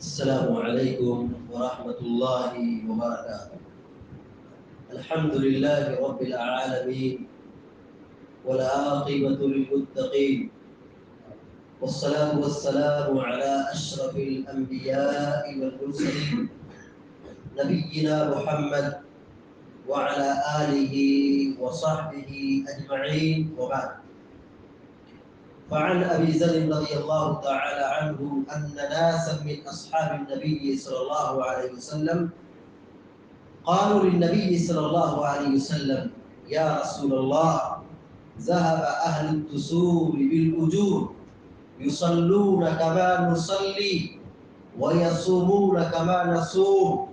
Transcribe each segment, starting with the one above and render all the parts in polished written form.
السلام عليكم ورحمة الله وبركاته. الحمد لله رب العالمين والعاقبة للمتقين والصلاة والسلام على أشرف الأنبياء والمرسلين نبينا محمد وعلى آله وصحبه أجمعين وبعد. فعن أبي ذر رضي الله تعالى عنه أن ناسا من أصحاب النبي صلى الله عليه وسلم قالوا للنبي صلى الله عليه وسلم: يا رسول الله، ذهب أهل الدثور بالأجور يصلون كما نصلي ويصومون كما نصوم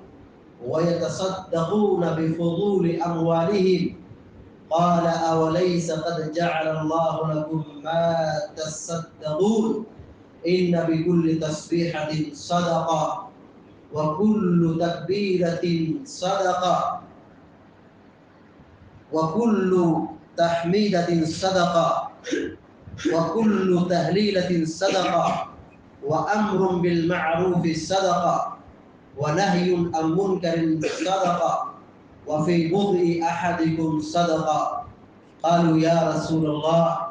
ويتصدقون بفضول أموالهم. قال: أوليس قد جعل الله لكم ما تصدقون؟ إن بكل تسبيحة صدقة وكل تكبيرة صدقة وكل تحميدة صدقة وكل تهليلة صدقة وأمر بالمعروف صدقة ونهي عن منكر صدقة وفي بضع أحدكم صدقة. قالوا: يا رسول الله،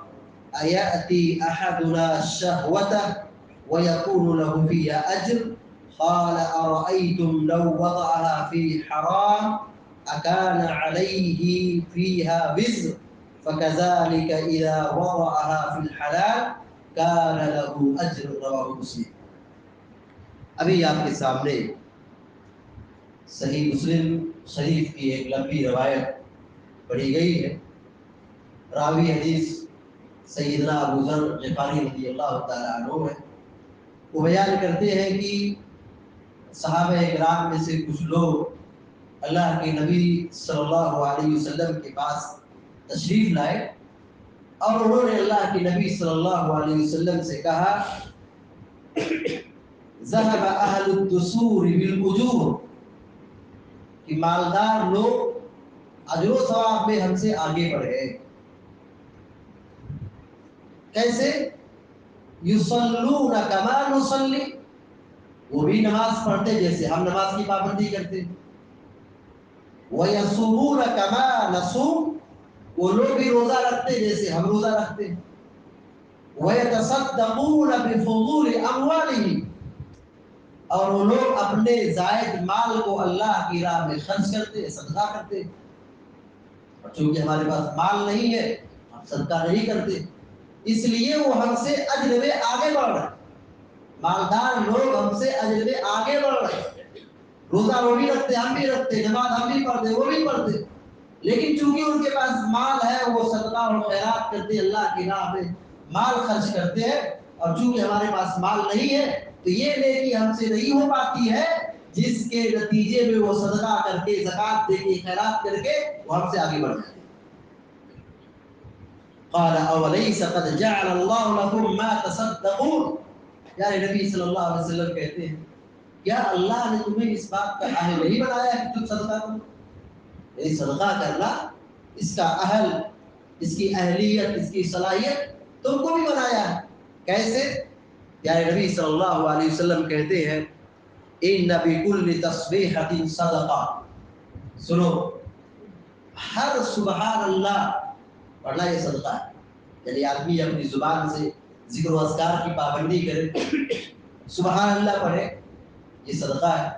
أيأتي أحدنا شهوته ويكون له فيها أجر؟ قال: أرأيتم لو وضعها في حرام أكان عليه فيها وزر؟ فكذلك إذا وضعها في الحلال كان له أجر. رواه مسلم. ابھی آپ کے سامنے صحیح مسلم شریف کی ایک لمبی روایت پڑھی گئی ہے. راوی حدیث سیدنا ابو ذر غفاری رضی اللہ تعالیٰ عنہ ہے. وہ بیان کرتے ہیں کہ صحابہ کرام میں سے کچھ لوگ اللہ کے نبی صلی اللہ علیہ وسلم کے پاس تشریف لائے اور انہوں نے اللہ کے نبی صلی اللہ علیہ وسلم سے کہا: ذهب اہل الدثور بالاجور، کہ مالدار لوگ اجر و ثواب میں ہم سے آگے بڑھے. کیسے؟ یصلون کما نصلی، وہ بھی نماز پڑھتے جیسے ہم نماز کی پابندی کرتے. ویصومون کما نصوم، وہ لوگ بھی روزہ رکھتے جیسے ہم روزہ رکھتے. ویتصدقون بفضول اموالهم، اور وہ لوگ اپنے زائد مال کو اللہ کی راہ میں خرچ کرتے، صدقہ کرتے. اور چونکہ ہمارے پاس مال نہیں ہے ہم صدقہ نہیں کرتے، اس لیے وہ ہم سے اجر میں آگے بڑھ رہے. مالدار لوگ ہم سے اجر میں آگے بڑھ رہے. روزہ وہ بھی رکھتے، ہم بھی رکھتے، نماز ہم بھی پڑھتے، وہ بھی پڑھتے، لیکن چونکہ ان کے پاس مال ہے وہ صدقہ اور خیرات کرتے، اللہ کی راہ میں مال خرچ کرتے ہیں. اور چونکہ ہمارے پاس مال نہیں ہے تو یہ نیکی ہم سے نہیں ہو پاتی ہے جس کے نتیجے میں وہ صدقہ کر کے، زکات دے کے، خیرات کر کے وہ ہم سے آگے بڑھ جاتے. قال: اولیس قد جعل اللہ لکم ما تصدقون، یعنی نبی صلی اللہ علیہ وسلم کہتے ہیں کیا اللہ نے تمہیں اس بات کا اہل نہیں بنایا کہ تم صدقہ کرو؟ یعنی صدقہ کرنا اس کا اہل، اس کی اہلیت، اس کی صلاحیت تم کو بھی بنایا ہے. کیسے؟ یعنی نبی صلی اللہ علیہ وسلم کہتے ہیں ان بکل تسبیحۃ صدقہ، سنو، ہر سبحان اللہ پڑھنا یہ صدقہ ہے. یعنی آدمی اپنی زبان سے ذکر و اذکار کی پابندی کرے، سبحان اللہ پڑھے، یہ صدقہ ہے.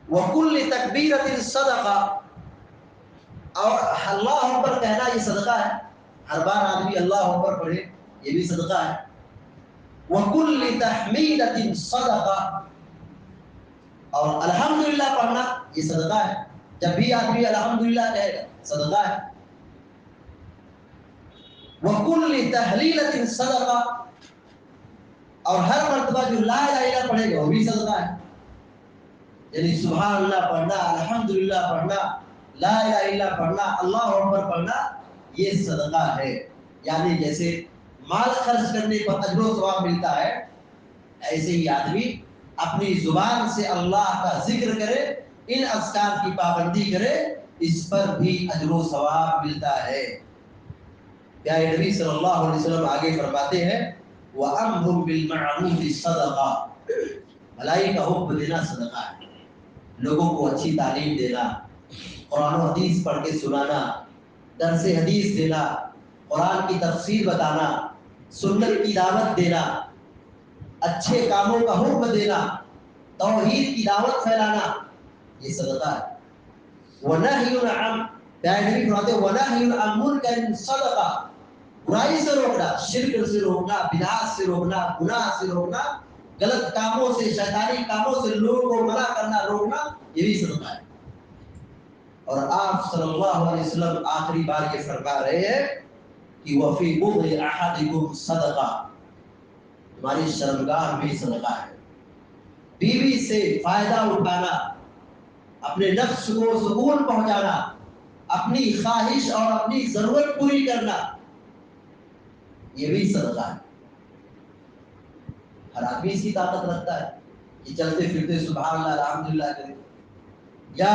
وکل تکبیرۃ صدقہ، اور اللہ اکبر کہنا یہ صدقہ ہے. ہر بار آدمی اللہ اکبر پڑھے یہ بھی صدقہ ہے. وکل تحمیدۃ صدقہ، اور الحمدللہ پڑھنا یہ صدقہ ہے. جب بھی آدمی الحمدللہ کہے گا صدقہ ہے. وکل تہلیلۃ صدقہ، اور ہر مرتبہ جو لا الہ الا اللہ پڑھے گا وہ بھی صدقہ ہے. یعنی سبحان اللہ پڑھنا، الحمدللہ پڑھنا، لا الہ الا اللہ پڑھنا، اللہ اکبر پڑھنا یہ صدقہ ہے. یعنی جیسے مال خرچ کرنے پر اجر و ثواب ملتا ہے، ایسے ہی آدمی اپنی زبان سے اللہ کا ذکر کرے، ان اذکار کی پابندی کرے، اس پر بھی اجر و ثواب ملتا ہے. پیارے نبی صلی اللہ علیہ وسلم آگے فرماتے ہیں وَأَمْرٌ بِالْمَعْرُوفِ صَدَقَةٌ، بھلائی کا حکم دینا صدقہ ہے. لوگوں کو اچھی تعلیم دینا، قرآن و حدیث پڑھ کے سنانا، درس حدیث دینا، قرآن کی تفسیر بتانا، سنت کی دعوت دینا، اچھے کاموں کا حکم دینا، توحید کی دعوت پھیلانا، یہ صدقہ ہے. وَنَهْيٌ عَنْ پیارے نبی فرماتے ہیں وَنَهْيٌ عَنْ مُنْكَرٍ صَدَقَةٌ، برائی سے روکنا، شرک سے روکنا، بدعات سے روکنا، گناہ سے روکنا، غلط کاموں سے، شیطانی کاموں سے لوگوں کو منع کرنا، روکنا، یہ بھی صدقہ ہے. اور آپ صلی اللہ علیہ وسلم آخری بار یہ فرما رہے ہیں کہ وَفِي بُضْعِ أَحَدِكُمْ صَدَقَةٌ، تمہاری شرمگاہ بھی صدقہ ہے. بیوی سے فائدہ اٹھانا، اپنے نفس کو سکون پہنچانا، اپنی خواہش اور اپنی ضرورت پوری کرنا، یہ بھی صدقہ ہے. ہر آدمی اس کی طاقت رکھتا ہے کہ چلتے پھرتے سبحان اللہ الحمدللہ کرے، یا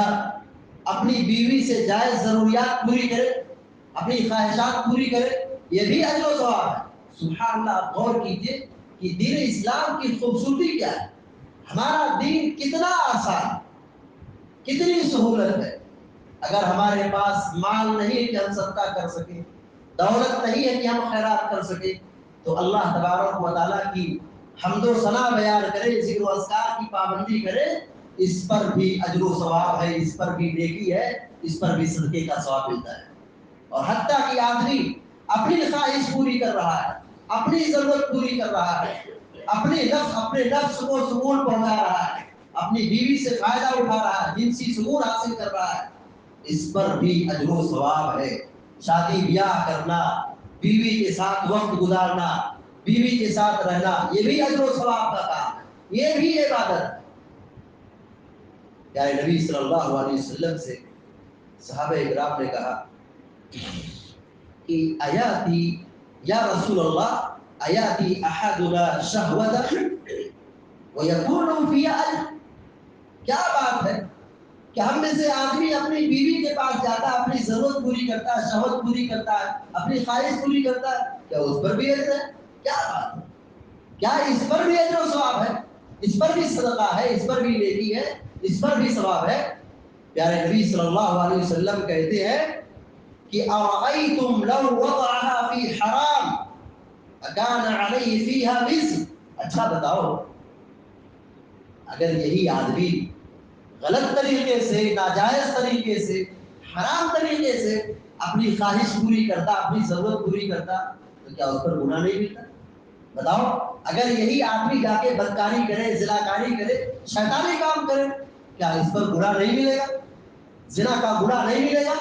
اپنی بیوی سے جائز ضروریات پوری کرے، اپنی خواہشات پوری کرے، یہ بھی اجر و ثواب ہے. سبحان اللہ. آپ غور کیجئے کہ دین اسلام کی خوبصورتی کیا ہے. ہمارا دین کتنا آسان، کتنی سہولت ہے. اگر ہمارے پاس مال نہیں ہے کہ ہم صدقہ کر سکیں، دولت نہیں ہے کہ ہم خیرات کر سکیں، تو اللہ تبارک و تعالیٰ کی حمد و ثنا بیان کرے، ذکر و اذکار کی پابندی کرے، اس پر بھی اجر و ثواب ہے، اس پر بھی نیکی ہے، اس پر بھی صدقے کا ثواب ملتا ہے. اور حتیٰ کہ آدمی اپنی خواہش پوری کر رہا ہے، اپنی ضرورت پوری کر رہا ہے، اپنے نفس کو سکون پہنچا رہا ہے، اپنی بیوی سے فائدہ اٹھا رہا ہے، جنسی سکون حاصل کر رہا ہے، اس پر بھی اجر و ثواب ہے. شادی بیاہ کرنا، بیوی کے ساتھ وقت گزارنا، بیوی کے ساتھ رہنا، یہ بھی اجر و ثواب کا کام ہے، یہ بھی عبادت ہے. پیارے نبی صلی اللہ علیہ وسلم سے صحابہ اکرام نے کہا کہ آیاتی یا رسول اللہ آیاتی احدنا شہوۃ ویکون فی اجر، کیا بات ہے کہ ہم میں سے آدمی اپنی بیوی کے پاس جاتا ہے، اپنی ضرورت پوری کرتا ہے، شہوت پوری کرتا ہے، اپنی خواہش پوری کرتا ہے، کیا اس پر بھی اجر ہے؟ کیا بات ہے، کیا اس پر بھی اجر و ثواب ہے؟ اس پر بھی صدقہ ہے، اس پر بھی نیکی ہے، اس پر بھی ثواب ہے. پیارے نبی صلی اللہ علیہ وسلم کہتے ہیں کہ اَرَأَيْتُمْ لَوْ وَضَعَهَا فِي حَرَامٍ أَكَانَ عَلَيْهِ فِيهَا وِزْرٌ، اچھا بتاؤ اگر یہی آدمی غلط طریقے سے، ناجائز طریقے سے، حرام طریقے سے اپنی خواہش پوری کرتا، اپنی ضرورت پوری کرتا، تو کیا اس پر گناہ نہیں ملتا؟ بتاؤ اگر یہی آدمی جا کے بدکاری کرے، زناکاری کرے، شیطانی کام کرے، کیا اس پر گناہ نہیں ملے گا؟ زنا کا گناہ نہیں ملے گا؟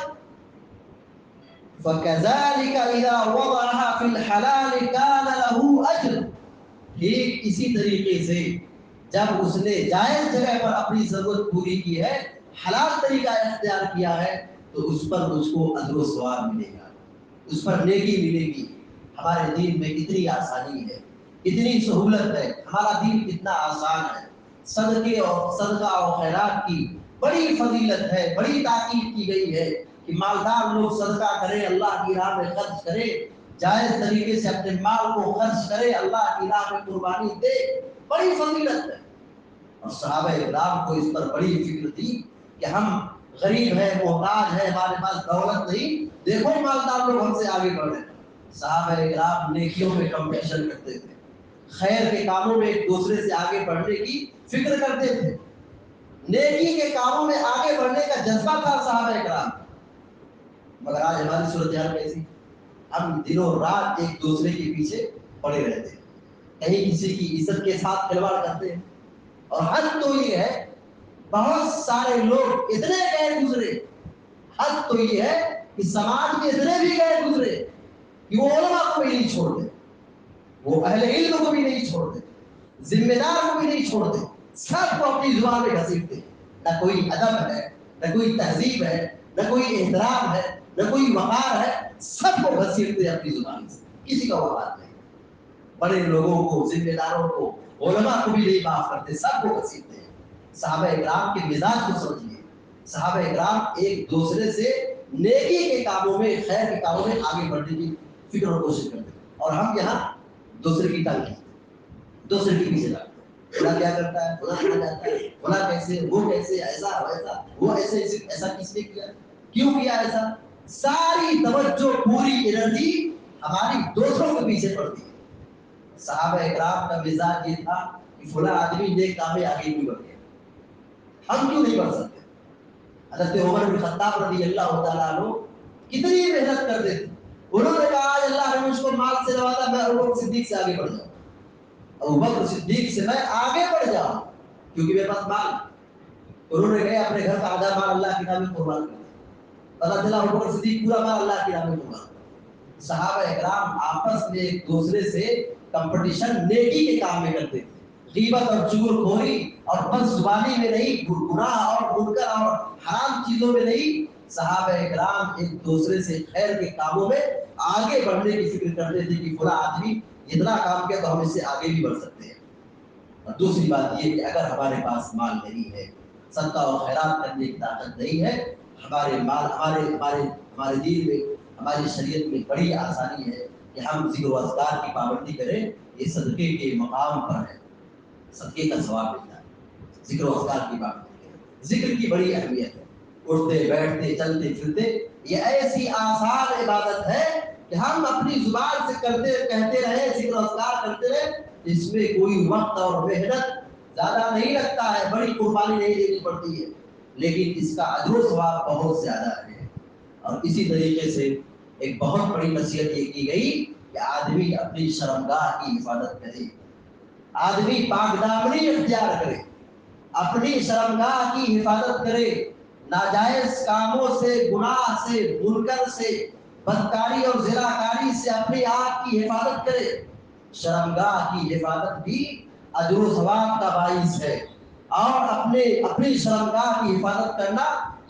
فَكَذَلِكَ إِذَا وَضَعَهَا فِي الْحَلَالِ كَانَ لَهُ أَجْرٌ، ٹھیک اسی طریقے سے جب اس نے جائز جگہ پر اپنی ضرورت پوری کی ہے، حلال طریقہ اختیار کیا ہے، تو اس پر اس کو اجر و ثواب ملے گا، اس پر نیکی ملے گی. ہمارے دین میں کتنی آسانی ہے، کتنی سہولت ہے، ہمارا دین کتنا آسان ہے. صدقے اور صدقہ اور خیرات کی بڑی فضیلت ہے، بڑی تاکید کی گئی ہے کہ مالدار لوگ صدقہ کریں، اللہ کی راہ میں خرچ کریں، جائز طریقے سے اپنے مال کو خرچ کرے، اللہ کی راہ میں قربانی دے، بڑی فضیلت ہے. اور صحابہ اکرام کو اس پر بڑی فکر تھی کہ ہم غریب ہیں، محتاج ہیں، ہمارے پاس دولت نہیں، دیکھو مالدار لوگ ہم سے آگے بڑھ رہے ہیں. صحابہ اکرام نیکیوں میں کمپٹیشن کرتے تھے، خیر کے کاموں میں ایک دوسرے سے آگے بڑھنے کی فکر کرتے تھے، نیکی کے کاموں میں آگے بڑھنے کا جذبہ تھا صحابہ اکرام. مگر آج ہماری صورتحال کیسی؟ ہم دنوں رات ایک دوسرے کے پیچھے پڑے رہتے ہیں، کہیں کسی کی عزت کے ساتھ کھلواڑ کرتے ہیں. اور حد تو یہ ہے بہت سارے لوگ اتنے غیر گزرے، حد تو یہ ہے کہ سماج میں اتنے بھی غیر گزرے کہ وہ علماء کو بھی نہیں چھوڑتے، وہ اہل علم کو بھی نہیں چھوڑتے، ذمہ دار کو بھی نہیں چھوڑتے، سب کو اپنی زبان میں گھسیٹتے. نہ کوئی ادب ہے، نہ کوئی تہذیب ہے، نہ کوئی احترام ہے، نہ کوئی وقار ہے، سب کو گھسیٹتے اپنی زبان سے، کسی کا وقار نہیں. بڑے لوگوں کو، ذمہ داروں کو، علماء کو بھی نہیں معاف کرتے، سب کو گھسیٹتے ہیں. صحابہ اکرام کے مزاج کو سمجھیے. صحابہ اکرام ایک دوسرے سے نیکی کے کاموں میں، خیر کے کاموں میں آگے بڑھنے کی فکر اور کوشش کرتے ہیں. اور ہم یہاں دوسرے کی ٹانگ کھینچتے ہیں، دوسرے کے پیچھے لگتے ہیں. فلاں کیا کرتا ہے، فلاں کہاں جاتا ہے، فلاں کیسے، وہ کیسے، ایسا ویسا، وہ ایسے ایسا کس نے کیا، کیوں کیا ایسا. ساری توجہ پوری انرجی ہماری دوسروں کے پیچھے پڑتی ہے. صحابہ اکرام کا مزاج یہ تھا کہ فلاں آدمی نیک کام میں آگے کیوں بڑھ گیا، ہم کیوں نہیں بڑھ سکتے. حضرت عمر بن خطاب رضی اللہ تعالیٰ عنہ کتنی محنت کرتے تھے. انہوں نے کہا آج اللہ نے مجھ کو مال سے نوازا، میں ابوبکر صدیق سے آگے بڑھ جاؤں، ابوبکر صدیق سے میں آگے بڑھ جاؤں کیونکہ میرے پاس مال. انہوں نے کہا اپنے گھر کا آدھا مال اللہ کی راہ میں قربان کر دیا. پتہ چلا ابوبکر صدیق پورا مال اللہ کی راہ میں قربان. صحابہ اکرام آپس میں ایک دوسرے سے کمپٹیشن نیکی کے کام میں کرتے تھے. غیبت اور چغل خوری اور بد زبانی میں نہیں، گناہ اور منکر اور حرام چیزوں میں نہیں. صحابہ اکرام ایک دوسرے سے خیر کے کاموں میں آگے بڑھنے کی فکر کرتے تھے کہ فلاں آدمی اتنا کام کیا تو ہم اس سے آگے بھی بڑھ سکتے ہیں. اور دوسری بات یہ کہ اگر ہمارے پاس مال نہیں ہے، صدقہ اور خیرات کرنے کی طاقت نہیں ہے، ہمارے مال ہمارے دین میں، ہماری شریعت میں بڑی آسانی ہے کہ ہم ذکر و اذکار کی پابندی کریں. یہ صدقے کے مقام پر ہے، صدقے کا ثواب ملتا ہے. ذکر و اذکار کی پابندی کریں. ذکر کی بڑی اہمیت ہے. اٹھتے بیٹھتے چلتے پھرتے یہ ایسی آسان عبادت ہے کہ ہم اپنی زبان سے کہتے رہے، ذکر و اذکار کرتے رہے. اس میں کوئی وقت اور محنت زیادہ نہیں لگتا ہے، بڑی قربانی نہیں دینی پڑتی ہے، لیکن اس کا اجر و ثواب بہت زیادہ ہے. اور اسی طریقے سے ایک بہت بڑی نصیحت یہ کی گئی کہ آدمی اپنی شرمگاہ کی حفاظت کرے، آدمی پاک دامنی اختیار کرے، اپنی شرمگاہ کی حفاظت کرے، ناجائز کاموں سے، گناہ سے، منکر سے، بدکاری اور زناکاری سے اپنی آپ کی حفاظت کرے. شرمگاہ کی حفاظت بھی اجر و ثواب کا باعث ہے، اور اپنی شرمگاہ کی حفاظت کرنا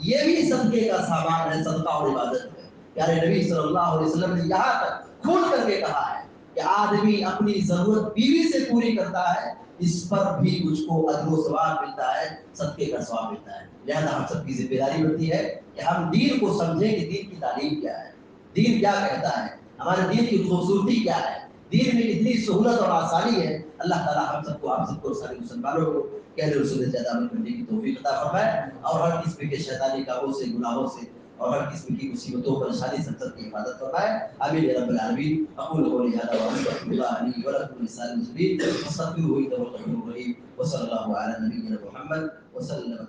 یہ بھی صدقے کا سامان ہے، صدقہ اور عبادت ہے. پیارے نبی صلی اللہ علیہ وسلم نے یہاں تک کھول کر کے کہا ہے کہ آدمی اپنی ضرورت بیوی سے پوری کرتا ہے، اس پر بھی مجھ کو اجر و ثواب ملتا ہے، صدقے کا ثواب ملتا ہے. لہذا ہم سب کی ذمہ داری بنتی ہے کہ ہم دین کو سمجھیں کہ دین کی تعلیم کیا ہے، دین کیا کہتا ہے، ہمارے دین کی خوبصورتی کیا ہے، دین میں کتنی سہولت اور آسانی ہے. اللہ تعالیٰ ہم سب کو، آپ سب کو، سارے مسلمانوں کو کہنے رسول سے زیادہ عمل کرنے کی توفیق عطا فرمائے، اور ہر قسم کے شیطانی کاموں سے، گناہوں سے اور ہر قسم کی مصیبتوں پریشانی سے سب کی حفاظت فرمائے. آمین یا رب العالمین. اقول قولی هذا واستغفر الله لي ولكم ولسائر المسلمين فاستغفروه انه هو الغفور الرحيم. وصلى الله على نبينا محمد وسلم.